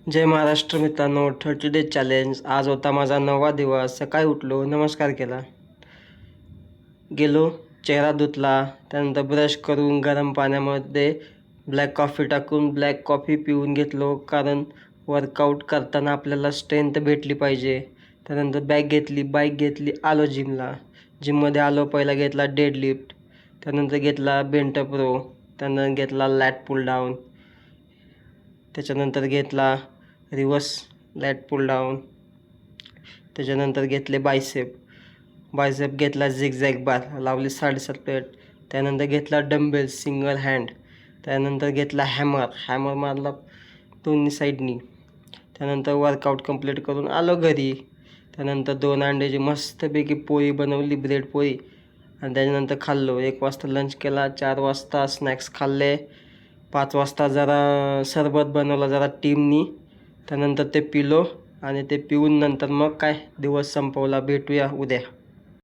जय महाराष्ट्र मित्रांनो, 30 days challenge. आज होता माझा 9वा दिवस. सकाळी उठलो, नमस्कार केला, गेलो, चेहरा धुतला, त्यानंतर ब्रश करून गरम पाण्यामध्ये ब्लॅक कॉफी टाकून ब्लॅक कॉफी पिऊन घेतलो, कारण वर्कआउट करताना आपल्याला स्ट्रेंथ भेटली पाहिजे. त्यानंतर बाईक घेतली, आलो जिमला. जिममध्ये आलो, पहिला घेतला डेडलिफ्ट, त्यानंतर घेतला बेंट प्रो, त्यानंतर घेतला लॅट पुल डाऊन, त्याच्यानंतर घेतला रिवर्स लॅट पुल डाऊन, त्याच्यानंतर घेतले बायसेप घेतला झिगझॅग बार, लावली 7.5 प्लेट. त्यानंतर घेतला डंबेल सिंगल हँड, त्यानंतर घेतला हॅमर मारला दोन्ही साईडनी. त्यानंतर वर्कआउट कंप्लीट करून आलो घरी. त्यानंतर 2 अंड्याची मस्तपैकी पोळी बनवली, ब्रेड पोळी, आणि त्याच्यानंतर खाल्लो. 1 वाजता लंच केला, 4 वाजता स्नॅक्स खाल्ले, 5 वाजता जरा सरबत बनवला जरा टीमनी, त्यानंतर ते पिलो आणि ते पिऊन नंतर मग काय दिवस संपवला. भेटूया उद्या.